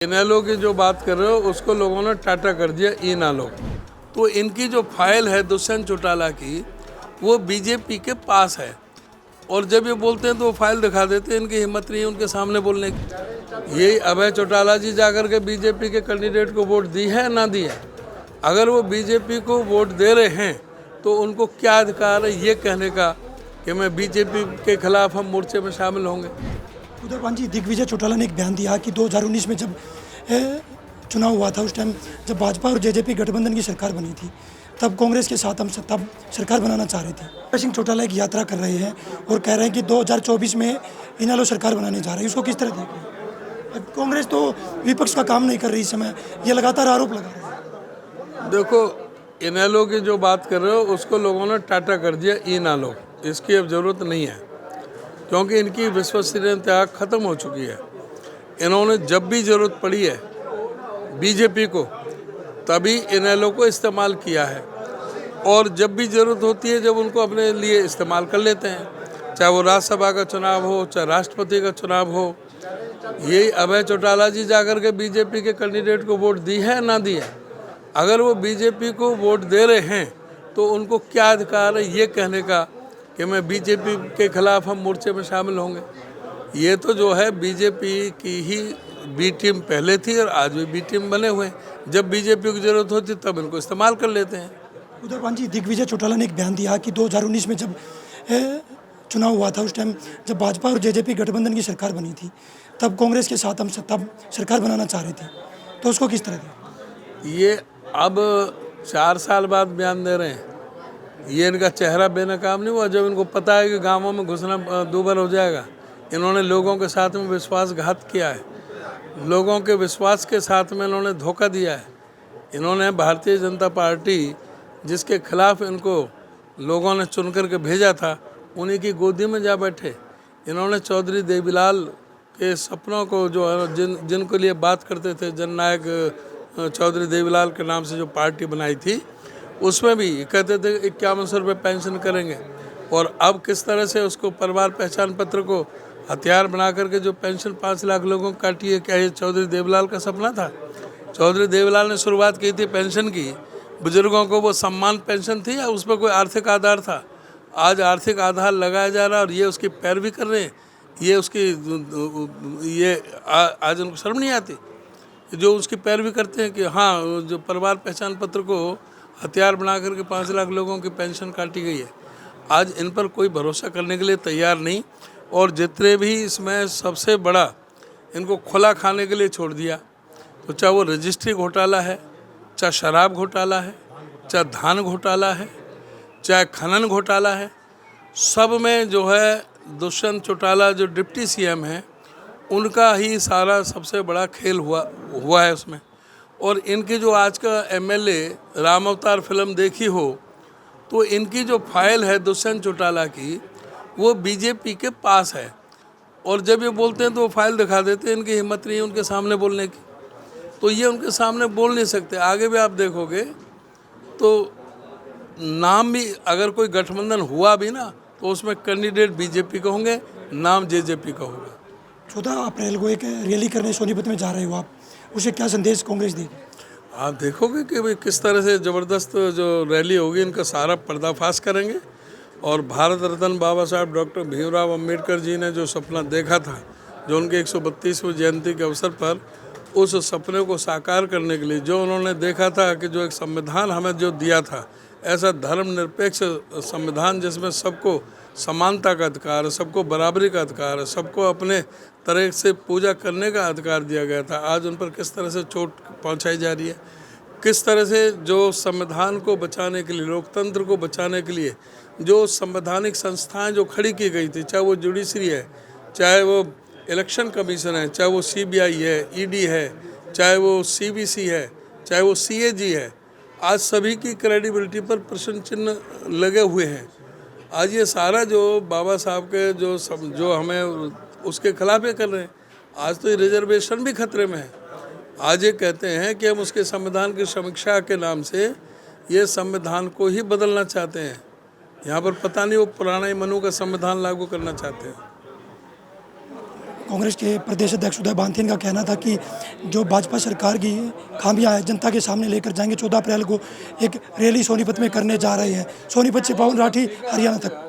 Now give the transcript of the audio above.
इनेलो की जो बात कर रहे हो उसको लोगों ने टाटा कर दिया इनालो। तो इनकी जो फाइल है दुष्यंत चौटाला की वो बीजेपी के पास है और जब ये बोलते हैं तो वो फाइल दिखा देते हैं। इनकी हिम्मत नहीं है उनके सामने बोलने की। यही अभय चौटाला जी जाकर के बीजेपी के कैंडिडेट को वोट दी है ना दी है। अगर वो बीजेपी को वोट दे रहे हैं तो उनको क्या अधिकार है ये कहने का कि मैं बीजेपी के खिलाफ हम मोर्चे में शामिल होंगे। उधर पान जी, दिग्विजय चौटाला ने एक बयान दिया कि 2019 में जब चुनाव हुआ था उस टाइम जब भाजपा और जेजेपी गठबंधन की सरकार बनी थी तब कांग्रेस के साथ हम तब सरकार बनाना चाह रहे थे। अभय सिंह चौटाला एक यात्रा कर रहे हैं और कह रहे हैं कि 2024 में इनेलो सरकार बनाने जा रहे हैं। इसको किस तरह देखें? कांग्रेस तो विपक्ष का काम नहीं कर रही इस समय, ये लगातार आरोप लगा रहे हैं। देखो, इनेलो की जो बात कर रहे हो उसको लोगों ने टाटा कर दिया इनालो। इसकी अब ज़रूरत नहीं है क्योंकि इनकी विश्वसनीयता खत्म हो चुकी है। इन्होंने जब भी ज़रूरत पड़ी है बीजेपी को तभी इनेलो को इस्तेमाल किया है और जब भी ज़रूरत होती है जब उनको अपने लिए इस्तेमाल कर लेते हैं, चाहे वो राज्यसभा का चुनाव हो चाहे राष्ट्रपति का चुनाव हो। यही अभय चौटाला जी जाकर के बीजेपी के कैंडिडेट को वोट दी है ना दी है। अगर वो बीजेपी को वोट दे रहे हैं तो उनको क्या अधिकार है ये कहने का कि मैं बीजेपी के खिलाफ हम मोर्चे में शामिल होंगे। ये तो जो है बीजेपी की ही बी टीम पहले थी और आज भी बी टीम बने हुए हैं। जब बीजेपी की ज़रूरत होती तब इनको इस्तेमाल कर लेते हैं। उधर पान जी, दिग्विजय चौटाला ने एक बयान दिया कि 2019 में जब चुनाव हुआ था उस टाइम जब भाजपा और जेजेपी गठबंधन की सरकार बनी थी तब कांग्रेस के साथ हम तब सरकार बनाना चाह रहे थे। तो उसको किस तरह दें? ये अब 4 साल बाद बयान दे रहे हैं। ये इनका चेहरा बेनकाम नहीं हुआ जब इनको पता है कि गांवों में घुसना दूभर हो जाएगा। इन्होंने लोगों के साथ में विश्वासघात किया है, लोगों के विश्वास के साथ में इन्होंने धोखा दिया है। इन्होंने भारतीय जनता पार्टी जिसके खिलाफ इनको लोगों ने चुन कर के भेजा था उन्हीं की गोदी में जा बैठे। इन्होंने चौधरी देवीलाल के सपनों को जो जिनको लिए बात करते थे, जननायक चौधरी देवीलाल के नाम से जो पार्टी बनाई थी उसमें भी कहते थे 5100 रुपये पेंशन करेंगे। और अब किस तरह से उसको परिवार पहचान पत्र को हथियार बना करके जो पेंशन 5 लाख लोगों को काटी है, क्या ये चौधरी देवीलाल का सपना था? चौधरी देवीलाल ने शुरुआत की थी पेंशन की, बुजुर्गों को वो सम्मान पेंशन थी या उस पर कोई आर्थिक आधार था? आज आर्थिक आधार लगाया जा रहा है और ये उसकी पैरवी कर रहे हैं। ये उसकी आज उनको शर्म नहीं आती जो उसकी पैरवी करते हैं कि हाँ जो परिवार पहचान पत्र को हथियार बना करके 5 लाख लोगों की पेंशन काटी गई है। आज इन पर कोई भरोसा करने के लिए तैयार नहीं। और जितने भी इसमें सबसे बड़ा इनको खुला खाने के लिए छोड़ दिया, तो चाहे वो रजिस्ट्री घोटाला है, चाहे शराब घोटाला है, चाहे धान घोटाला है, चाहे खनन घोटाला है, सब में जो है दुष्यंत चौटाला जो डिप्टी सीएम हैं उनका ही सारा सबसे बड़ा खेल हुआ है उसमें। और इनकी जो आज का एमएलए राम अवतार फिल्म देखी हो तो इनकी जो फाइल है दुष्यंत चौटाला की वो बीजेपी के पास है और जब ये बोलते हैं तो वो फाइल दिखा देते हैं। इनकी हिम्मत नहीं है उनके सामने बोलने की, तो ये उनके सामने बोल नहीं सकते। आगे भी आप देखोगे तो नाम भी अगर कोई गठबंधन हुआ भी ना तो उसमें कैंडिडेट बीजेपी के होंगे, नाम जेजेपी का होगा। 14 अप्रैल को एक रैली करने सोनीपत में जा रहे हो आप, उसे क्या संदेश कांग्रेस देगी? आप देखोगे कि भाई किस तरह से ज़बरदस्त जो रैली होगी, इनका सारा पर्दाफाश करेंगे। और भारत रत्न बाबा साहब डॉक्टर भीमराव अंबेडकर जी ने जो सपना देखा था, जो उनके 132वीं जयंती के अवसर पर उस सपने को साकार करने के लिए जो उन्होंने देखा था कि जो एक संविधान हमें जो दिया था, ऐसा धर्मनिरपेक्ष संविधान जिसमें सबको समानता का अधिकार है, सबको बराबरी का अधिकार है, सबको अपने तरह से पूजा करने का अधिकार दिया गया था, आज उन पर किस तरह से चोट पहुंचाई जा रही है। किस तरह से जो संविधान को बचाने के लिए, लोकतंत्र को बचाने के लिए जो संवैधानिक संस्थाएं जो खड़ी की गई थी, चाहे वो जुडिशरी है, चाहे वो इलेक्शन कमीशन है, चाहे वो सीबीआई है, ईडी है, चाहे वो सीबीसी है, चाहे वो सीएजी है, आज सभी की क्रेडिबिलिटी पर प्रश्न चिन्ह लगे हुए हैं। आज ये सारा जो बाबा साहब के जो हमें उसके खिलाफ ये कर रहे हैं। आज तो ये रिजर्वेशन भी खतरे में है। आज ये कहते हैं कि हम उसके संविधान की समीक्षा के नाम से ये संविधान को ही बदलना चाहते हैं। यहाँ पर पता नहीं वो पुराना ही मनु का संविधान लागू करना चाहते हैं। कांग्रेस के प्रदेश अध्यक्ष उदय भानथिन का कहना था कि जो भाजपा सरकार की खामियां हैं जनता के सामने लेकर जाएंगे। 14 अप्रैल को एक रैली सोनीपत में करने जा रहे हैं, सोनीपत से पवन राठी हरियाणा तक।